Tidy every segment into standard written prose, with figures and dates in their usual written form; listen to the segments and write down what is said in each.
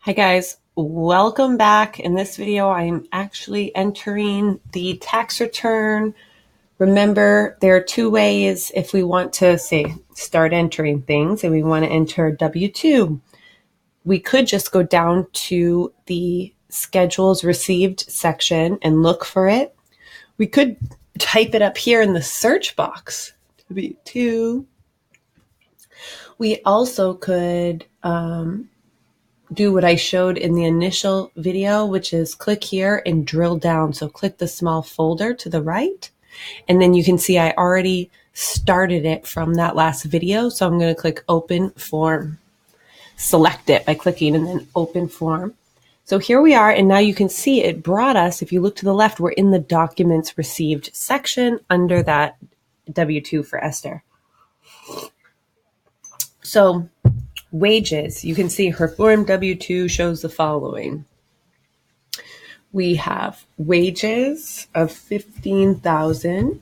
Hi guys, welcome back. In this video, I'm actually entering the tax return. Remember, there are two ways if we want to start entering things and we want to enter W-2. We could just go down to the schedules received section and look for it. We could type it up here in the search box, W-2. We also could do what I showed in the initial video, which is click here and drill down. So click the small folder to the right, and then you can see I already started it from that last video. So I'm going to click open form, select it by clicking and then open form. So here we are, and now you can see it brought us, if you look to the left, we're in the documents received section under that W-2 for Esther. So wages, you can see her form W-2 shows the following. We have wages of $15,000.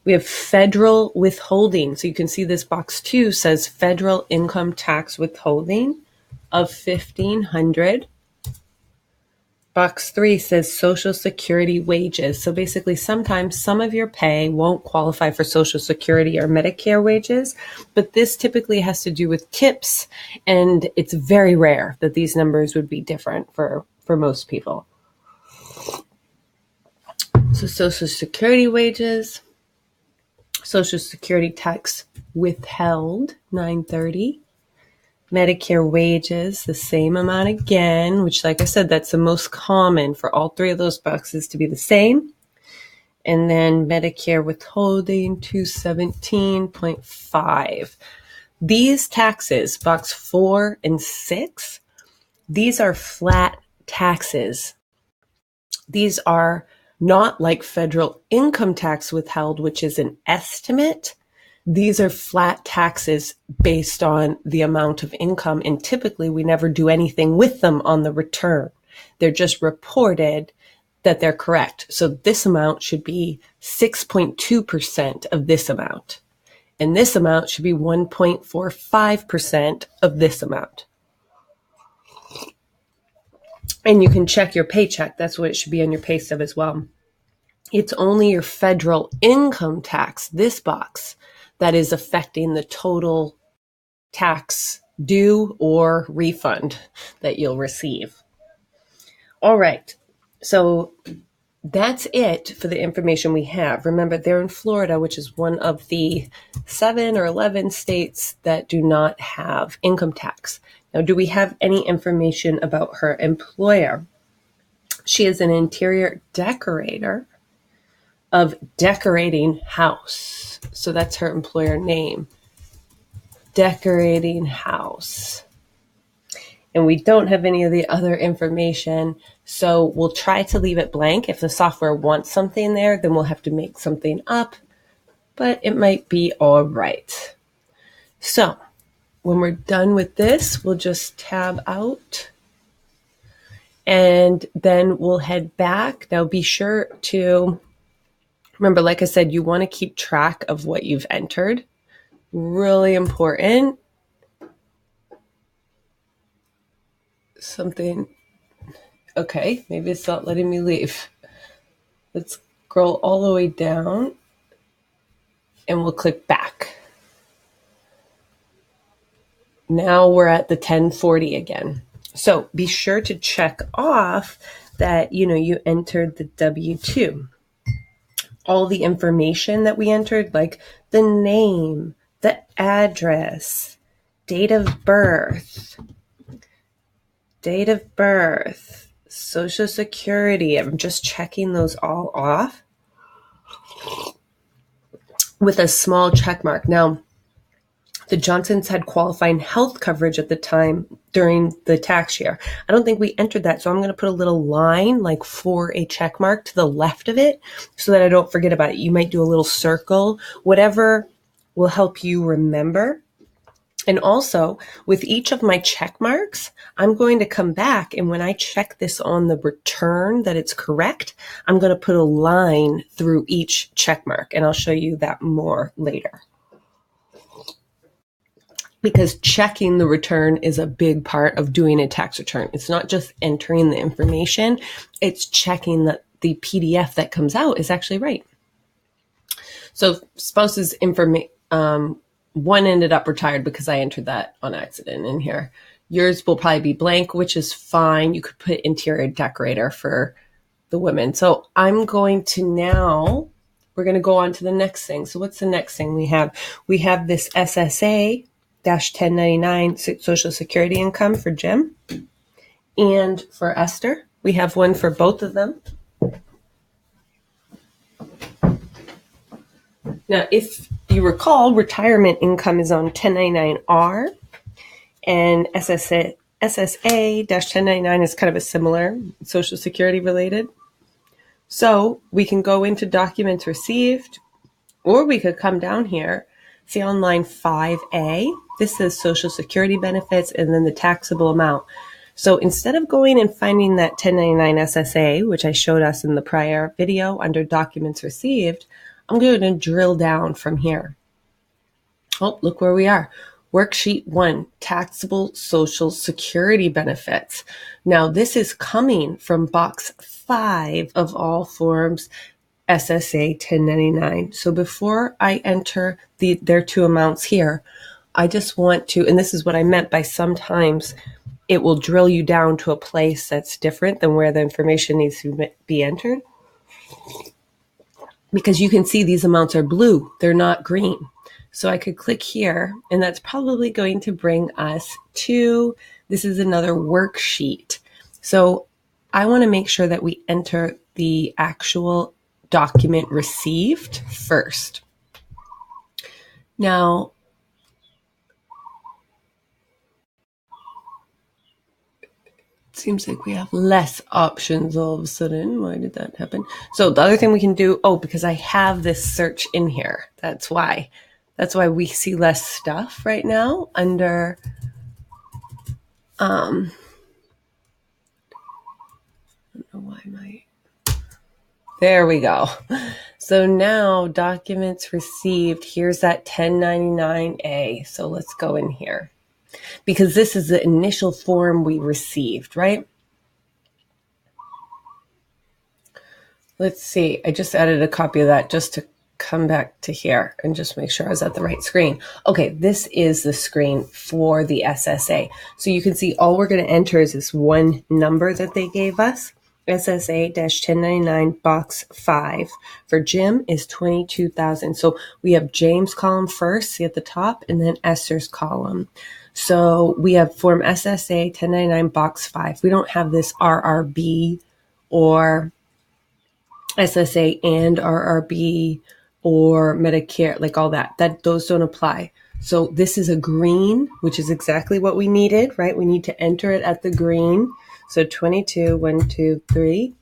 We have federal withholding. So you can see this box 2 says federal income tax withholding of $1,500. Box 3 says Social Security wages. So basically, sometimes some of your pay won't qualify for Social Security or Medicare wages, but this typically has to do with tips, and it's very rare that these numbers would be different for most people. So Social Security wages, Social Security tax withheld, $930. Medicare wages, the same amount again, which, like I said, that's the most common for all three of those boxes to be the same. And then Medicare withholding, $217.5. These taxes, box 4 and 6, these are flat taxes. These are not like federal income tax withheld, which is an estimate. These are flat taxes based on the amount of income, and typically we never do anything with them on the return. They're just reported that they're correct. So this amount should be 6.2% of this amount, and this amount should be 1.45% of this amount. And you can check your paycheck. That's what it should be on your pay stub as well. It's only your federal income tax, this box, that is affecting the total tax due or refund that you'll receive. All right. So that's it for the information we have. Remember, they're in Florida, which is one of the 7 or 11 states that do not have income tax. Now, do we have any information about her employer? She is an interior decorator of Decorating House. So that's her employer name, Decorating House. And we don't have any of the other information, so we'll try to leave it blank. If the software wants something there, then we'll have to make something up, but it might be all right. So when we're done with this, we'll just tab out, and then we'll head back. Now be sure to remember, like I said, you want to keep track of what you've entered. Really important. Something. Okay, maybe it's not letting me leave. Let's scroll all the way down and we'll click back. Now we're at the 1040 again. So be sure to check off that, you entered the W-2. All the information that we entered, like the name, the address, date of birth, Social Security. I'm just checking those all off with a small check mark. Now, the Johnsons had qualifying health coverage at the time during the tax year. I don't think we entered that, so I'm going to put a little line like for a check mark to the left of it so that I don't forget about it. You might do a little circle, whatever will help you remember. And also, with each of my check marks, I'm going to come back, and when I check this on the return that it's correct, I'm going to put a line through each check mark, and I'll show you that more later. because checking the return is a big part of doing a tax return. It's not just entering the information, it's checking that the PDF that comes out is actually right. So spouse's information, one ended up retired because I entered that on accident in here. Yours will probably be blank, which is fine. You could put interior decorator for the women. So I'm going to now, we're going to go on to the next thing. So what's the next thing we have? We have this SSA-1099 Social Security income for Jim and for Esther. We have one for both of them. Now, if you recall, retirement income is on 1099-R, and SSA-1099 is kind of a similar Social Security related. So we can go into documents received, or we could come down here, see on line 5A, this says Social Security benefits and then the taxable amount. So instead of going and finding that 1099 SSA, which I showed us in the prior video under documents received, I'm going to drill down from here. Oh, look where we are. Worksheet 1, taxable Social Security benefits. Now, this is coming from box 5 of all forms, SSA 1099. So before I enter their two amounts here, I just want to, and this is what I meant by sometimes it will drill you down to a place that's different than where the information needs to be entered. Because you can see these amounts are blue, they're not green. So I could click here, and that's probably going to bring us to, this is another worksheet. So I want to make sure that we enter the actual document received first. Now, it seems like we have less options all of a sudden. Why did that happen? So the other thing we can do, because I have this search in here. That's why we see less stuff right now under I don't know why there we go. So now documents received, here's that 1099A. So let's go in here because this is the initial form we received, right? Let's see. I just added a copy of that just to come back to here and just make sure I was at the right screen. Okay, this is the screen for the SSA. So you can see all we're going to enter is this one number that they gave us. SSA-1099 box 5 for Jim is 22,000. So we have James' column first, see at the top, and then Esther's column. So we have form SSA 1099 box 5. We don't have this RRB or SSA and RRB or Medicare, like all that. Those don't apply. So this is a green, which is exactly what we needed, right? We need to enter it at the green. So 22, 1, 2, 3.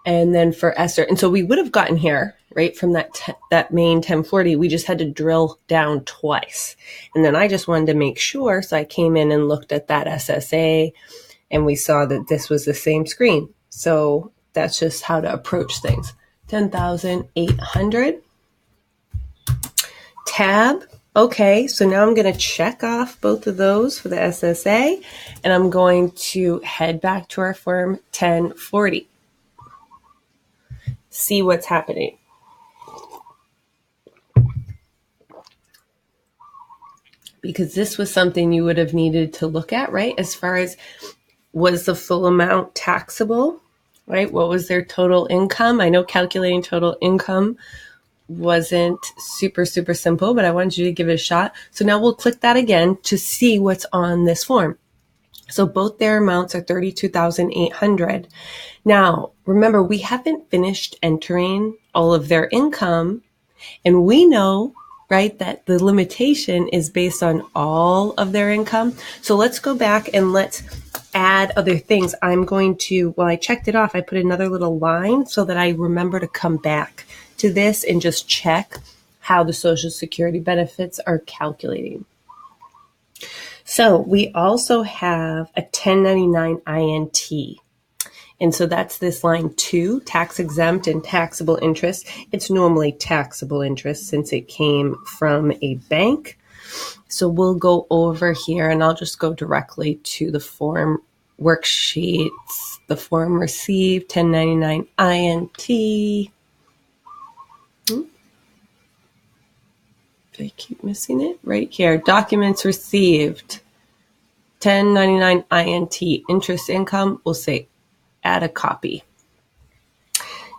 And then for Esther, and so we would have gotten here, right, from that main 1040, we just had to drill down twice. And then I just wanted to make sure, so I came in and looked at that SSA, and we saw that this was the same screen. So that's just how to approach things. 10,800. Tab. Okay, so now I'm going to check off both of those for the SSA, and I'm going to head back to our form 1040. See what's happening. Because this was something you would have needed to look at, right? As far as, was the full amount taxable, right? What was their total income? I know calculating total income wasn't super simple, but I wanted you to give it a shot. So now we'll click that again to see what's on this form. So both their amounts are 32,800. Now, remember, we haven't finished entering all of their income, and we know, right, that the limitation is based on all of their income. So let's go back and let's add other things. I'm going to, I checked it off, I put another little line so that I remember to come back to this and just check how the Social Security benefits are calculating. So we also have a 1099 INT. And so that's this line 2, tax exempt and taxable interest. It's normally taxable interest since it came from a bank. So we'll go over here and I'll just go directly to the form worksheets, the form received, 1099 INT. I keep missing it right here. Documents received, 1099 INT, interest income, we'll say add a copy.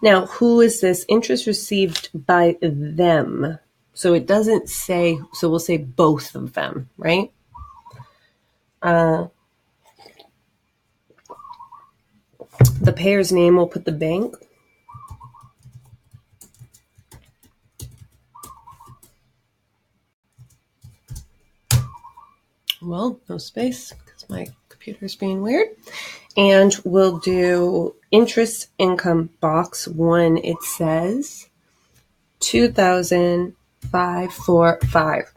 Now, who is this? Interest received by them. So it doesn't say, so we'll say both of them, right? The payer's name, we'll put the bank. Well, no space because my computer's being weird. And we'll do interest income box 1. It says 2,545.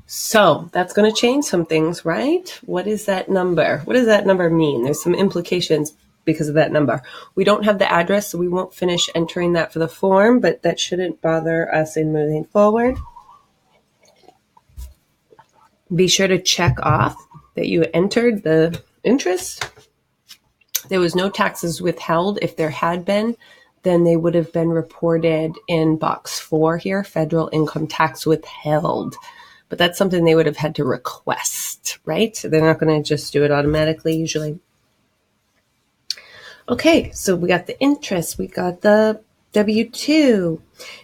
So that's going to change some things, right? What is that number? What does that number mean? There's some implications because of that number. We don't have the address, so we won't finish entering that for the form, but that shouldn't bother us in moving forward. Be sure to check off that you entered the interest. There was no taxes withheld. If there had been, then they would have been reported in box 4 here, federal income tax withheld. But that's something they would have had to request, right? So they're not going to just do it automatically usually. Okay, so we got the interest, we got the W-2.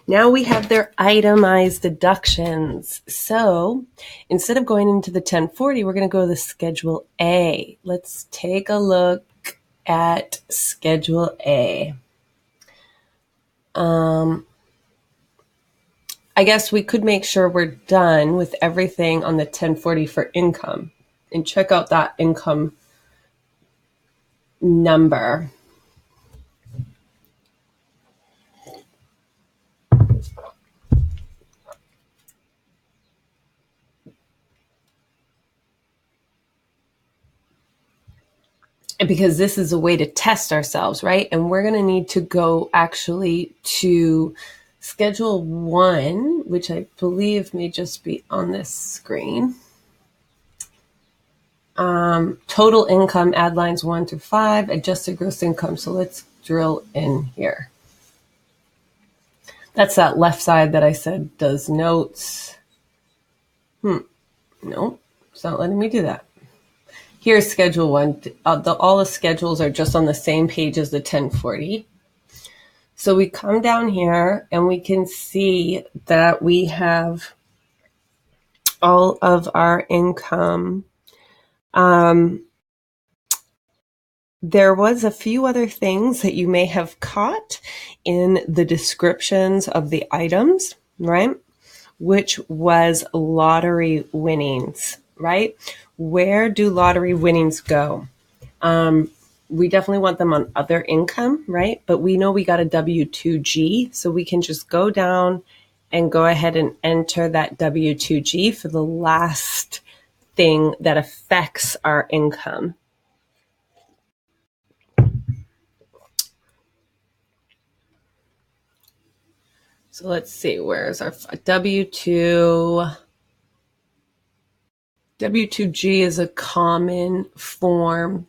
Now we have their itemized deductions. So instead of going into the 1040, we're going to go to the Schedule A. Let's take a look at Schedule A. I guess we could make sure we're done with everything on the 1040 for income and check out that income number. Because this is a way to test ourselves, right? And we're going to need to go actually to Schedule 1, which I believe may just be on this screen. Total income, add lines 1 through 5, adjusted gross income. So let's drill in here. That's that left side that I said does notes. No, it's not letting me do that. Here's Schedule 1. All the schedules are just on the same page as the 1040. So we come down here and we can see that we have all of our income. There was a few other things that you may have caught in the descriptions of the items, right? Which was lottery winnings, right? Where do lottery winnings go? We definitely want them on other income, right? But we know we got a W-2G, so we can just go down and go ahead and enter that W-2G for the last thing that affects our income. So let's see, where's our W-2? W-2G is a common form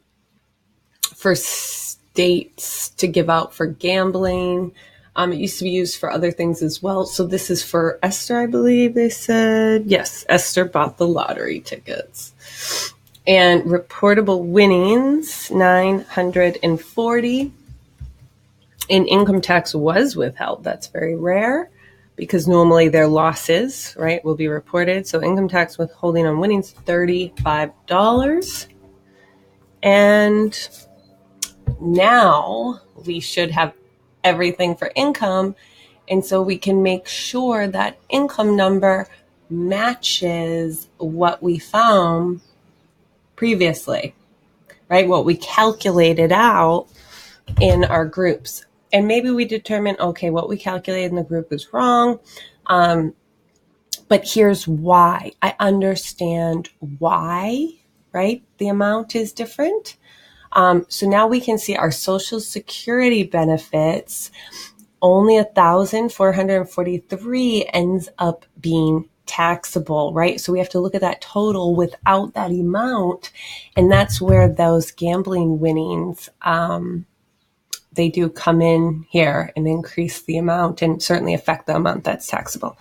for states to give out for gambling. It used to be used for other things as well. So this is for Esther, I believe they said. Yes, Esther bought the lottery tickets. And reportable winnings, 940. And income tax was withheld. That's very rare because normally their losses, right, will be reported. So income tax withholding on winnings, $35. And now we should have everything for income. And so we can make sure that income number matches what we found previously, right? What we calculated out in our groups. And maybe we determine, okay, what we calculated in the group is wrong. But here's why. I understand why, right? The amount is different. So now we can see our Social Security benefits, only 1,443 ends up being taxable, right? So we have to look at that total without that amount. And that's where those gambling winnings, they do come in here and increase the amount and certainly affect the amount that's taxable.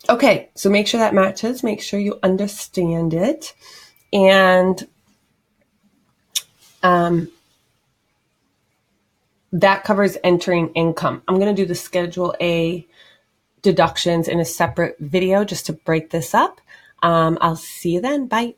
Okay, so make sure that matches. Make sure you understand it. And that covers entering income. I'm going to do the Schedule A deductions in a separate video just to break this up. I'll see you then. Bye.